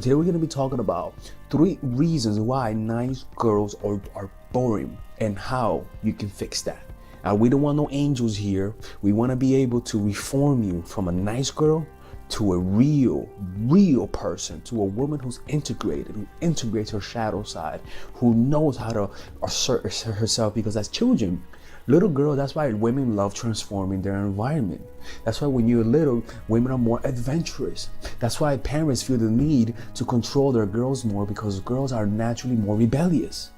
Today we're going to be talking about 3 reasons why nice girls are boring and how you can fix that. And we don't want no angels here. We want to be able to reform you from a nice girl to a real person, to a woman who's integrated, who integrates her shadow side, who knows how to assert herself. Because as children, little girls, that's why women love transforming their environment. That's why when you're little, women are more adventurous. That's why parents feel the need to control their girls more, because girls are naturally more rebellious.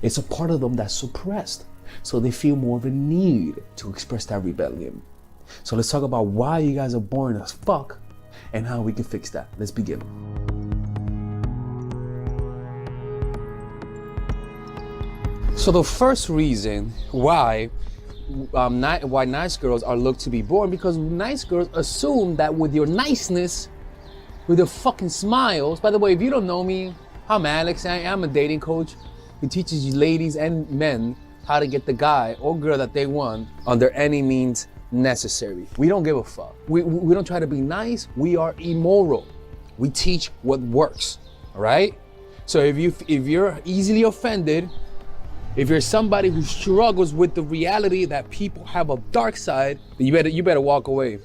It's a part of them that's suppressed. So they feel more of a need to express that rebellion. So let's talk about why you guys are boring as fuck and how we can fix that. Let's begin. So the first reason why nice girls are looked to be boring, because nice girls assume that with your niceness, with your fucking smiles. By the way, if you don't know me, I'm Alex. I'm a dating coach who teaches you ladies and men how to get the guy or girl that they want under any means necessary. We don't give a fuck. We don't try to be nice. We are immoral. We teach what works. All right. So if you're easily offended, if you're somebody who struggles with the reality that people have a dark side, then you better walk away,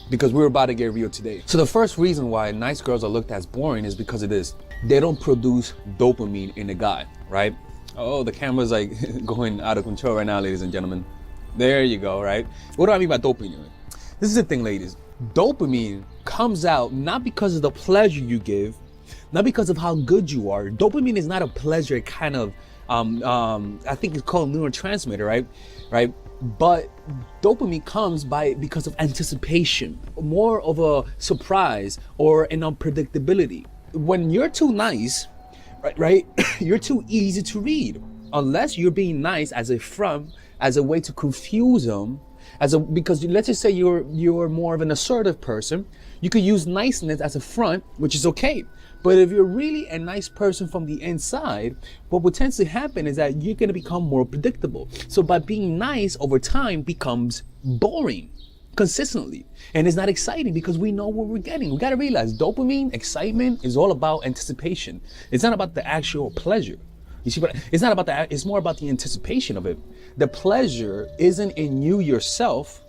because we're about to get real today. So the first reason why nice girls are looked at as boring is because of this. They don't produce dopamine in a guy, right? Oh, the camera's like going out of control right now, ladies and gentlemen. There you go, right? What do I mean by dopamine? This is the thing, ladies. Dopamine comes out not because of the pleasure you give, not because of how good you are. Dopamine is not a pleasure kind of, I think it's called neurotransmitter, right? But dopamine comes because of anticipation, more of a surprise or an unpredictability. When you're too nice, right? You're too easy to read, unless you're being nice as a front, as a way to confuse them, because let's just say you're more of an assertive person. You could use niceness as a front, which is okay. But if you're really a nice person from the inside, what would tend to happen is that you're going to become more predictable. So by being nice over time becomes boring consistently. And it's not exciting because we know what we're getting. We got to realize dopamine, excitement is all about anticipation. It's not about the actual pleasure. You see, but it's not about that. It's more about the anticipation of it. The pleasure isn't in you yourself,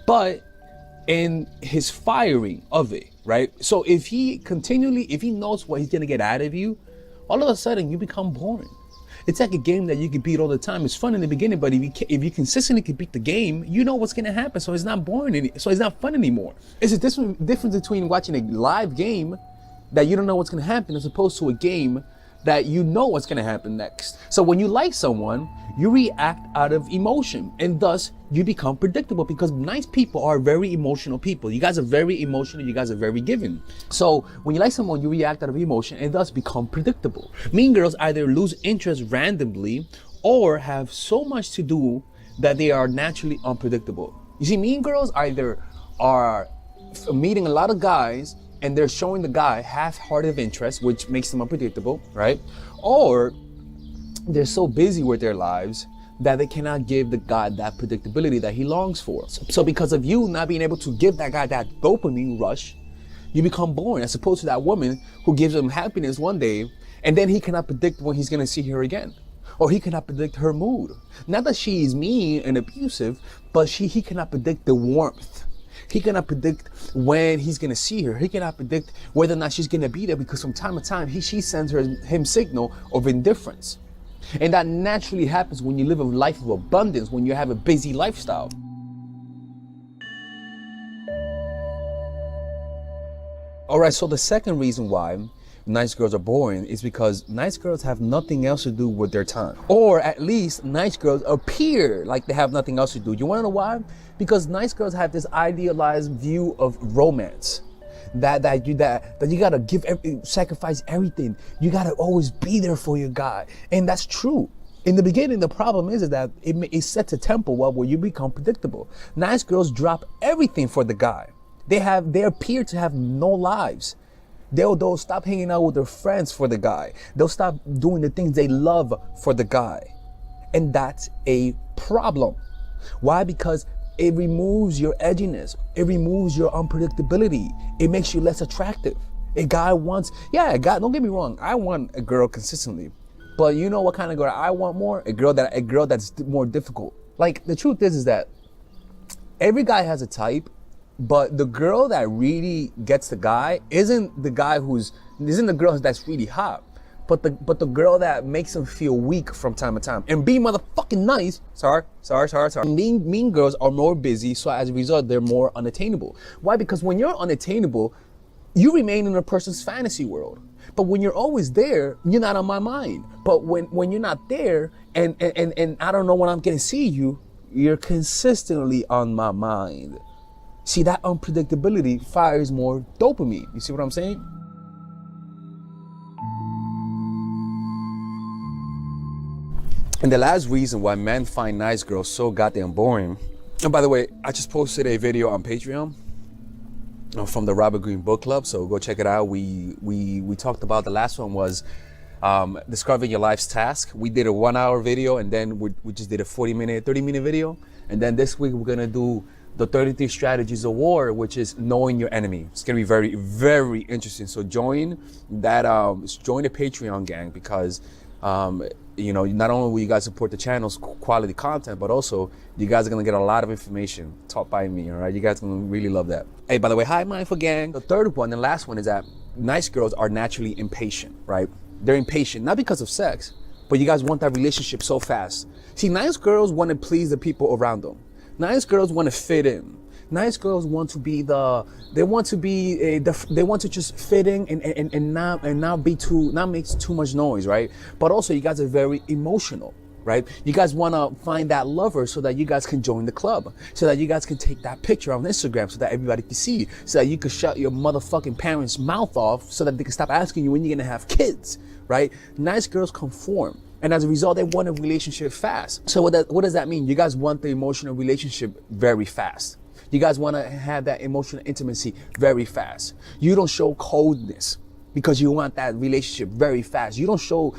but in his firing of it, right? So if he knows what he's gonna get out of you, all of a sudden you become boring. It's like a game that you can beat all the time. It's fun in the beginning, but if you consistently can beat the game, you know what's gonna happen. So it's not boring, so it's not fun anymore. It's a difference between watching a live game that you don't know what's gonna happen, as opposed to a game that you know what's gonna happen next. So when you like someone, you react out of emotion, and thus you become predictable, because nice people are very emotional people. You guys are very emotional, you guys are very giving. So when you like someone, you react out of emotion and thus become predictable. Mean girls either lose interest randomly or have so much to do that they are naturally unpredictable. You see, mean girls either are meeting a lot of guys and they're showing the guy half-hearted interest, which makes them unpredictable, right? Or they're so busy with their lives that they cannot give the guy that predictability that he longs for. So because of you not being able to give that guy that dopamine rush, you become boring, as opposed to that woman who gives him happiness one day, and then he cannot predict when he's gonna see her again. Or he cannot predict her mood. Not that she is mean and abusive, but he cannot predict the warmth. He cannot predict when he's gonna see her. He cannot predict whether or not she's gonna be there, because from time to time she sends him signal of indifference. And that naturally happens when you live a life of abundance, when you have a busy lifestyle. All right, so the second reason why nice girls are boring is because nice girls have nothing else to do with their time. Or at least nice girls appear like they have nothing else to do. You wanna know why? Because nice girls have this idealized view of romance. That you gotta sacrifice everything. You gotta always be there for your guy. And that's true. In the beginning, the problem is that it sets a tempo where you become predictable. Nice girls drop everything for the guy. They appear to have no lives. They'll stop hanging out with their friends for the guy. They'll stop doing the things they love for the guy. And that's a problem. Why? Because it removes your edginess. It removes your unpredictability. It makes you less attractive. A guy wants, yeah, a guy, don't get me wrong, I want a girl consistently. But you know what kind of girl I want more? A girl that's more difficult. Like, the truth is that every guy has a type, but the girl that really gets the guy isn't the girl that's really hot, but the girl that makes him feel weak from time to time. And being motherfucking nice, sorry. Mean girls are more busy, so as a result, they're more unattainable. Why? Because when you're unattainable, you remain in a person's fantasy world. But when you're always there, you're not on my mind. But when you're not there, and I don't know when I'm gonna see you, you're consistently on my mind. See, that unpredictability fires more dopamine. You see what I'm saying? And the last reason why men find nice girls so goddamn boring. And by the way, I just posted a video on Patreon from the Robert Greene Book Club, so go check it out. We talked about, the last one was discovering your life's task. We did a 1 hour video, and then we just did a 30 minute video. And then this week we're gonna do the 33 strategies of war, which is knowing your enemy. It's gonna be very, very interesting. So join the Patreon gang, because you know, not only will you guys support the channel's quality content, but also you guys are gonna get a lot of information taught by me, all right? You guys are gonna really love that. Hey, by the way, hi, Mindful Gang. The third one and last one is that nice girls are naturally impatient, right? They're impatient, not because of sex, but you guys want that relationship so fast. See, nice girls want to please the people around them. Nice girls want to fit in. Nice girls want to be they want to just fit in and not make too much noise, right? But also, you guys are very emotional, right? You guys want to find that lover so that you guys can join the club, so that you guys can take that picture on Instagram so that everybody can see, so that you can shut your motherfucking parents' mouth off so that they can stop asking you when you're gonna have kids, right? Nice girls conform. And as a result, they want a relationship fast. So what does that mean? You guys want the emotional relationship very fast. You guys want to have that emotional intimacy very fast. You don't show coldness because you want that relationship very fast. You don't show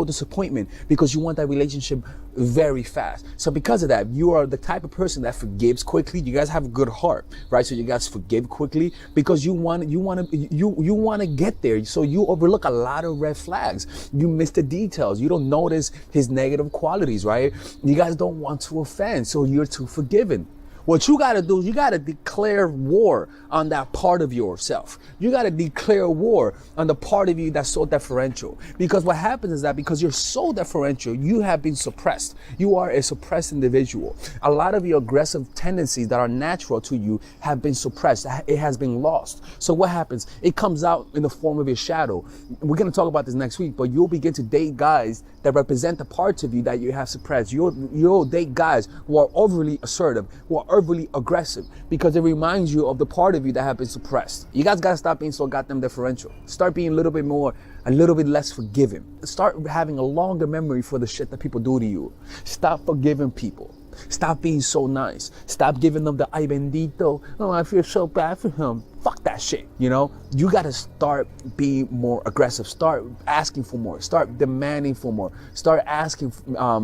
disappointment because you want that relationship very fast. So because of that, you are the type of person that forgives quickly. You guys have a good heart, right? So you guys forgive quickly because you want to get there. So you overlook a lot of red flags. You miss the details. You don't notice his negative qualities, right? You guys don't want to offend, so you're too forgiving. What you gotta do is you gotta declare war on that part of yourself. You gotta declare war on the part of you that's so deferential. Because what happens is that because you're so deferential, you have been suppressed. You are a suppressed individual. A lot of your aggressive tendencies that are natural to you have been suppressed. It has been lost. So what happens? It comes out in the form of your shadow. We're gonna talk about this next week, but you'll begin to date guys that represent the parts of you that you have suppressed. You'll date guys who are overly assertive, who are overly aggressive, because it reminds you of the part of you that have been suppressed. You guys gotta stop being so goddamn differential. Start being a little bit less forgiving. Start having a longer memory for the shit that people do to you. Stop forgiving people. Stop being so nice. Stop giving them the ay bendito. Oh, I feel so bad for him. Fuck that shit, you know? You gotta start being more aggressive. Start asking for more. Start demanding for more. Start asking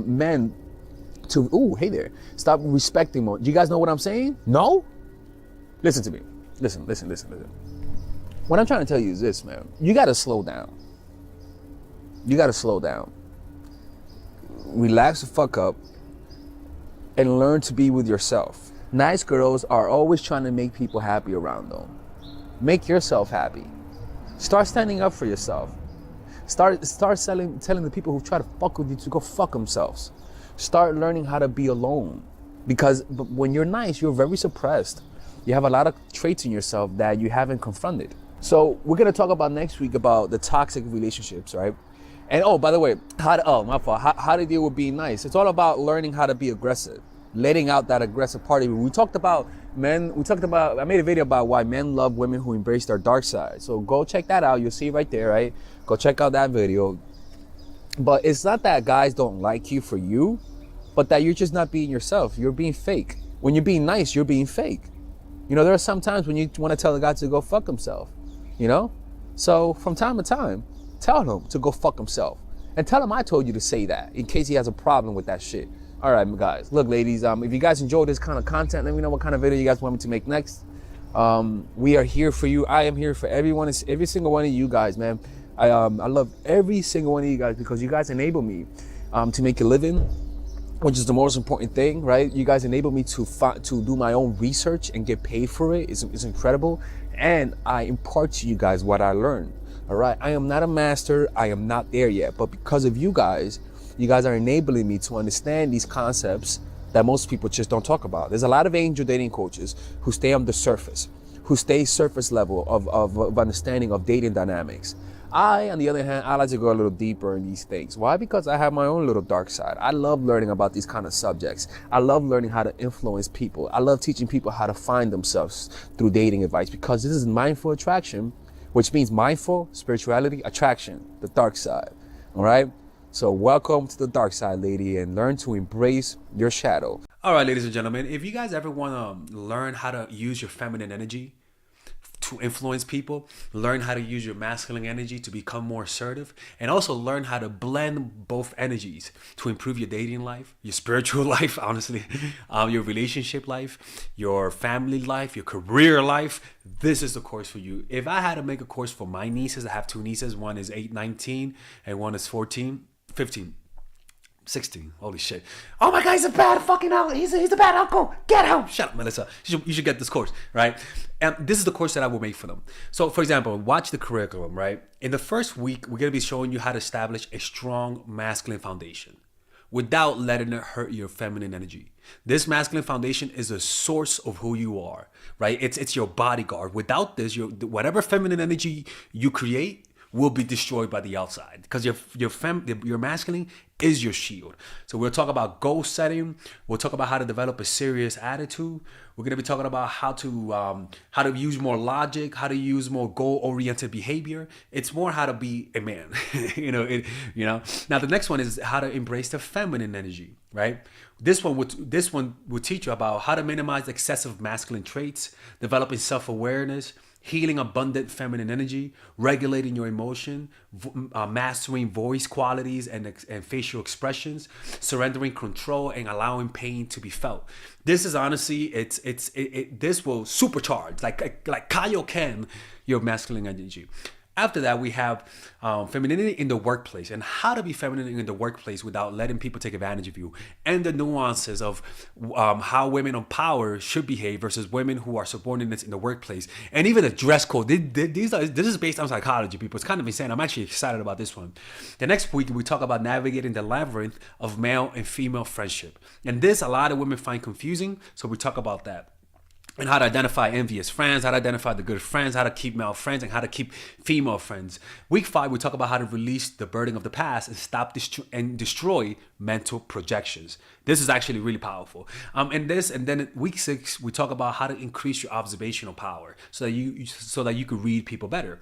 men to, ooh, hey there. Stop respecting more. Do you guys know what I'm saying? No? Listen to me. Listen. What I'm trying to tell you is this, man. You gotta slow down. You gotta slow down. Relax the fuck up and learn to be with yourself. Nice girls are always trying to make people happy around them. Make yourself happy. Start standing up for yourself. Start telling the people who try to fuck with you to go fuck themselves. Start learning how to be alone. Because when you're nice, you're very suppressed. You have a lot of traits in yourself that you haven't confronted. So we're gonna talk about next week about the toxic relationships, right? And oh, by the way, how to deal with being nice. It's all about learning how to be aggressive, letting out that aggressive part of you. I made a video about why men love women who embrace their dark side. So go check that out. You'll see right there, right? Go check out that video. But it's not that guys don't like you for you, but that you're just not being yourself. You're being fake. When you're being nice, you're being fake. You know, there are some times when you want to tell a guy to go fuck himself, you know? So from time to time, tell him to go fuck himself. And tell him I told you to say that in case he has a problem with that shit. All right, guys. Look, ladies, if you guys enjoy this kind of content, let me know what kind of video you guys want me to make next. We are here for you. I am here for everyone, every single one of you guys, man. I love every single one of you guys because you guys enable me to make a living, which is the most important thing, right? You guys enable me to do my own research and get paid for it. It's incredible. And I impart to you guys what I learned, all right? I am not a master. I am not there yet. But because of you guys are enabling me to understand these concepts that most people just don't talk about. There's a lot of angel dating coaches who stay on the surface, who stay surface level of understanding of dating dynamics. I, on the other hand, I like to go a little deeper in these things. Why? Because I have my own little dark side. I love learning about these kind of subjects. I love learning how to influence people. I love teaching people how to find themselves through dating advice, because this is mindful attraction, which means mindful spirituality, attraction, the dark side. All right? So welcome to the dark side, lady, and learn to embrace your shadow. All right, ladies and gentlemen, if you guys ever want to learn how to use your feminine energy to influence people, learn how to use your masculine energy to become more assertive, and also learn how to blend both energies to improve your dating life, your spiritual life, honestly, your relationship life, your family life, your career life, this is the course for you. If I had to make a course for my nieces, I have two nieces, one is 19 and one is 15, 16. Holy shit. Oh my God, he's a bad fucking uncle. He's a bad uncle. Get him. Shut up, Melissa. You should get this course, right? And this is the course that I will make for them. So, for example, watch the curriculum, right? In the first week, we're going to be showing you how to establish a strong masculine foundation without letting it hurt your feminine energy. This masculine foundation is a source of who you are, right? It's your bodyguard. Without this, whatever feminine energy you create will be destroyed by the outside, because your masculine is your shield. So we'll talk about goal setting. We'll talk about how to develop a serious attitude. We're gonna be talking about how to use more logic, how to use more goal-oriented behavior. It's more how to be a man, Now the next one is how to embrace the feminine energy, right? This one will teach you about how to minimize excessive masculine traits, developing self-awareness, healing abundant feminine energy, regulating your emotion, mastering voice qualities and facial expressions, surrendering control, and allowing pain to be felt. This is honestly, this will supercharge, like Kaioken, your masculine energy. After that, we have femininity in the workplace, and how to be feminine in the workplace without letting people take advantage of you, and the nuances of how women on power should behave versus women who are subordinates in the workplace, and even the dress code. This is based on psychology, people. It's kind of insane. I'm actually excited about this one. The next week, we talk about navigating the labyrinth of male and female friendship, and this a lot of women find confusing, so we talk about that. And how to identify envious friends, how to identify the good friends, how to keep male friends, and how to keep female friends. Week 5, we talk about how to release the burden of the past and stop and destroy mental projections. This is actually really powerful. And then week 6, we talk about how to increase your observational power so that you could read people better.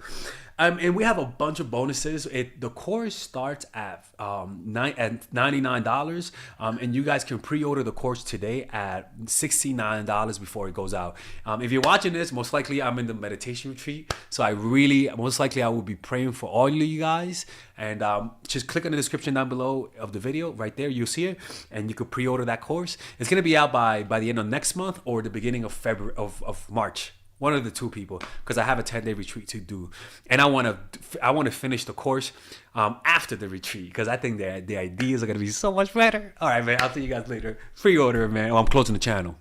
And we have a bunch of bonuses. The course starts at $99, and you guys can pre-order the course today at $69 before it goes out. If you're watching this, most likely I'm in the meditation retreat, so I will be praying for all of you guys. And just click on the description down below of the video. Right there, you'll see it, and you could pre-order that course. It's gonna be out by the end of next month or the beginning of February of March. One of the two, people, because I have a 10-day retreat to do, and I want to finish the course after the retreat, because I think the ideas are gonna be so much better. All right, man. I'll see you guys later. Pre-order, man. Oh, I'm closing the channel.